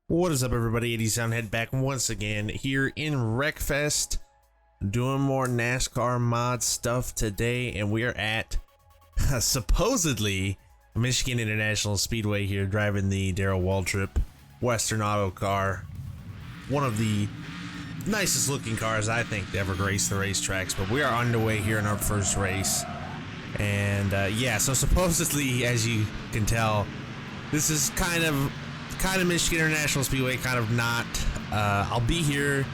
What is up, everybody? Ed Soundhead back once again here in Wreckfest, doing more NASCAR mod stuff today, and we are at supposedly Michigan International Speedway here, driving the Darrell Waltrip Western Auto car, one of the nicest looking cars I think to ever grace the racetracks. But we are underway here in our first race, and yeah, so supposedly, as you can tell, this is kind of Michigan International Speedway, kind of not. I'll be here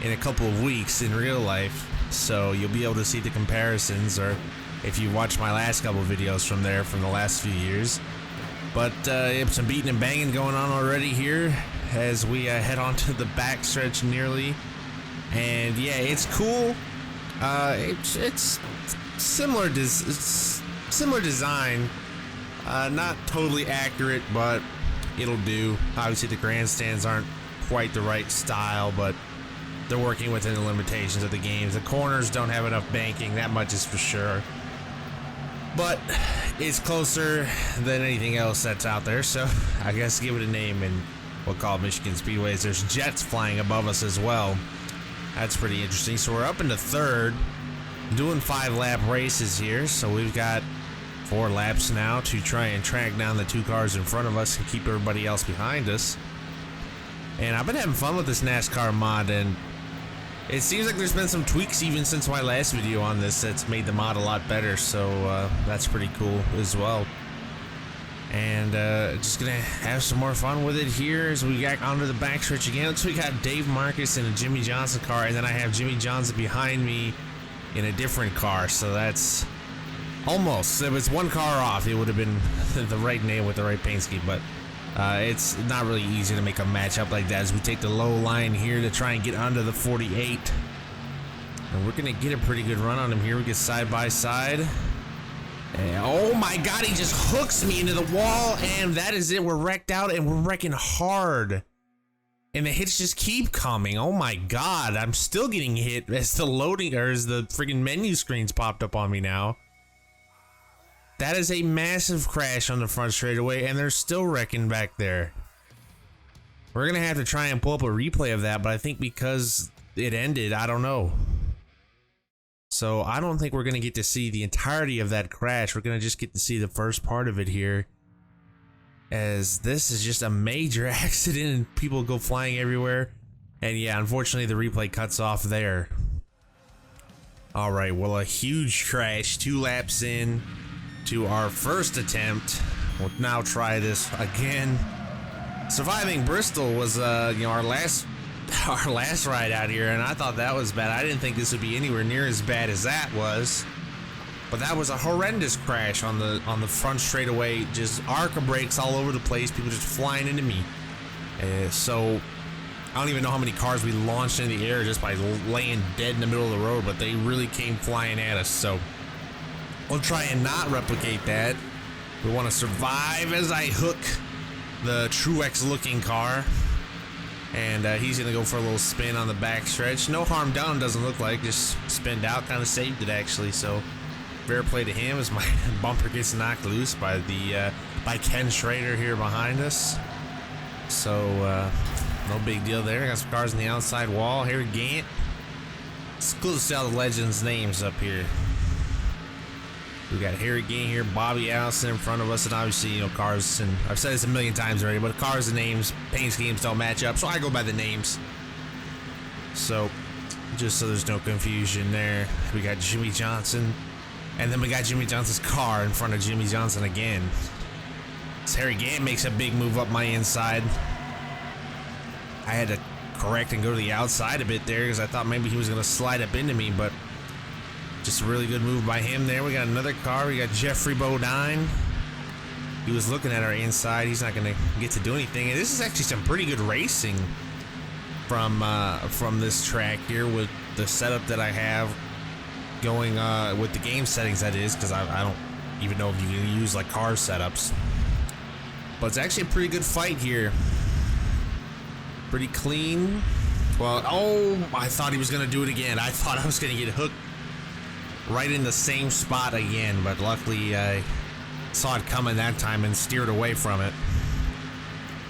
in a couple of weeks in real life, so you'll be able to see the comparisons, or if you watch my last couple of videos from there from the last few years. But some beating and banging going on already here as we head on to the backstretch nearly. And yeah, it's cool. It's similar design, not totally accurate, but it'll do. Obviously the grandstands aren't quite the right style, but they're working within the limitations of the games. The corners don't have enough banking, that much is for sure. But it's closer than anything else that's out there, so I guess give it a name, and we'll call it Michigan Speedways. There's jets flying above us as well. That's pretty interesting. So we're up into third, doing 5-lap races here, so we've got 4 laps now to try and track down the 2 cars in front of us and keep everybody else behind us. And I've been having fun with this NASCAR mod, and it seems like there's been some tweaks even since my last video on this that's made the mod a lot better, so that's pretty cool as well. And just gonna have some more fun with it here as we got onto the backstretch again. So we got Dave Marcus in a Jimmy Johnson car, and then I have Jimmy Johnson behind me in a different car, so that's almost, if it's one car off, it would have been the right name with the right paint scheme, but it's not really easy to make a matchup like that as we take the low line here to try and get under the 48. And we're gonna get a pretty good run on him here. We get side by side. And oh my god, he just hooks me into the wall, and that is it. We're wrecked out, and we're wrecking hard. And the hits just keep coming. Oh my god, I'm still getting hit as the loading, or as the freaking menu screens popped up on me now. That is a massive crash on the front straightaway, and they're still wrecking back there. We're gonna have to try and pull up a replay of that, but I think because it ended, I don't know. So I don't think we're gonna get to see the entirety of that crash. We're gonna just get to see the first part of it here, as this is just a major accident and people go flying everywhere. And yeah, unfortunately the replay cuts off there. All right, well, a huge crash 2 laps in to our first attempt. We'll now try this again. Surviving Bristol was our last ride out here, and I thought that was bad. I didn't think this would be anywhere near as bad as that was, but that was a horrendous crash on the front straightaway. Just arc of brakes all over the place, people just flying into me. So I don't even know how many cars we launched in the air just by laying dead in the middle of the road, but they really came flying at us. So we'll try and not replicate that. We want to survive as I hook the Truex looking car. And he's going to go for a little spin on the backstretch. No harm done, doesn't look like. Just spinned out, kind of saved it actually. So fair play to him as my bumper gets knocked loose by Ken Schrader here behind us. So no big deal there. Got some cars on the outside wall. Harry Gant. It's cool to see all the legends' names up here. We got Harry Gant here, Bobby Allison in front of us, and obviously, cars, and I've said this a million times already, but cars and names, paint schemes don't match up, so I go by the names. So, just so there's no confusion there, we got Jimmy Johnson, and then we got Jimmy Johnson's car in front of Jimmy Johnson again. So Harry Gant makes a big move up my inside. I had to correct and go to the outside a bit there, because I thought maybe he was going to slide up into me, but just a really good move by him there. We got another car. We got Jeffrey Bodine. He was looking at our inside. He's not going to get to do anything. And this is actually some pretty good racing from this track here with the setup that I have going with the game settings, that is, because I don't even know if you can use like car setups. But it's actually a pretty good fight here. Pretty clean. Well, oh, I thought he was going to do it again. I thought I was going to get hooked right in the same spot again, but luckily I saw it coming that time and steered away from it.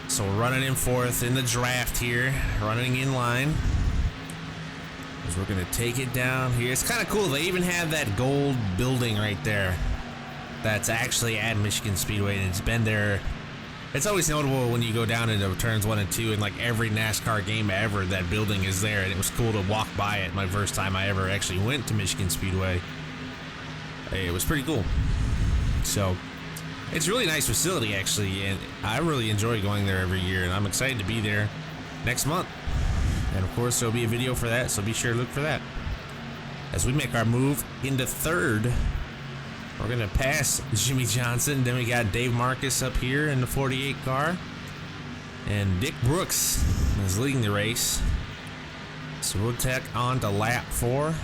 So we're running in fourth in the draft here, running in line. As we're gonna take it down here. It's kind of cool. They even have that gold building right there. That's actually at Michigan Speedway, and it's been there. It's always notable when you go down into turns 1 and 2, and like every NASCAR game ever, that building is there, and it was cool to walk by it. My first time I ever actually went to Michigan Speedway. It was pretty cool. So it's a really nice facility actually, and I really enjoy going there every year, and I'm excited to be there next month. And of course there'll be a video for that, so be sure to look for that. As we make our move into third, we're gonna pass Jimmy Johnson. Then we got Dave Marcus up here in the 48 car, and Dick Brooks is leading the race. So we'll tack on to lap 4.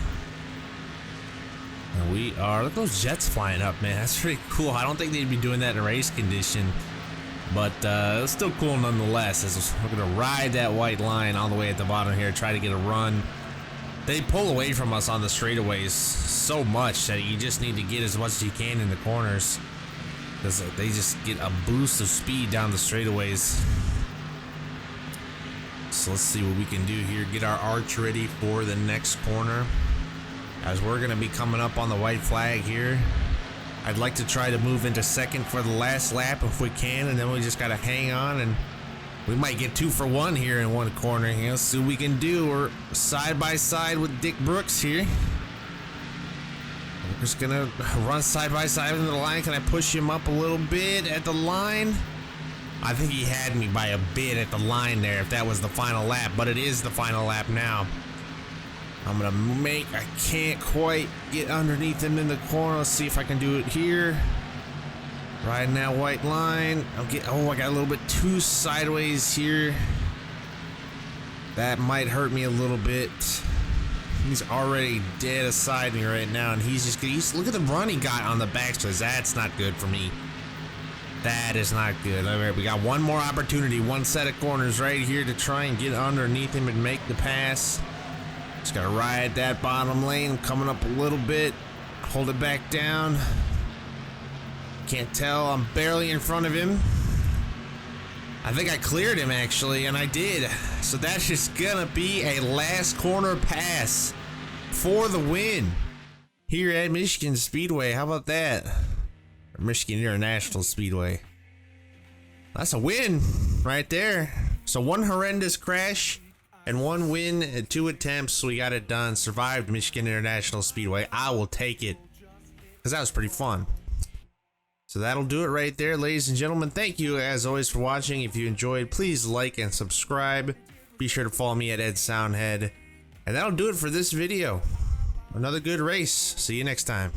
And we are, look at those jets flying up, man. That's pretty cool. I don't think they'd be doing that in race condition, but it's still cool nonetheless. As we're gonna ride that white line all the way at the bottom here, try to get a run. They pull away from us on the straightaways so much that you just need to get as much as you can in the corners, because they just get a boost of speed down the straightaways. So let's see what we can do here. Get our arch ready for the next corner, as we're going to be coming up on the white flag here. I'd like to try to move into second for the last lap if we can, and then we just got to hang on, and we might get 2 for 1 here in one corner. Let's see what we can do. We're side by side with Dick Brooks here. We're just gonna run side by side into the line. Can I push him up a little bit at the line? I think he had me by a bit at the line there if that was the final lap, but it is the final lap now. I'm gonna I can't quite get underneath him in the corner. Let's see if I can do it here. Riding that white line. I got a little bit too sideways here. That might hurt me a little bit. He's already dead aside me right now, and he's look at the run he got on the backstretch. That's not good for me. That is not good. All right, we got one more opportunity, one set of corners right here to try and get underneath him and make the pass. Just gotta ride that bottom lane, coming up a little bit, hold it back down. Can't tell, I'm barely in front of him. I think I cleared him actually, and I did. So that's just gonna be a last corner pass for the win here at Michigan Speedway. How about that? Or Michigan International Speedway. That's a win right there. So one horrendous crash and one win at 2 attempts. We got it done. Survived Michigan International Speedway. I will take it, because that was pretty fun. So that'll do it right there, ladies and gentlemen. Thank you as always for watching. If you enjoyed, please like and subscribe. Be sure to follow me at Ed Soundhead. And that'll do it for this video. Another good race. See you next time.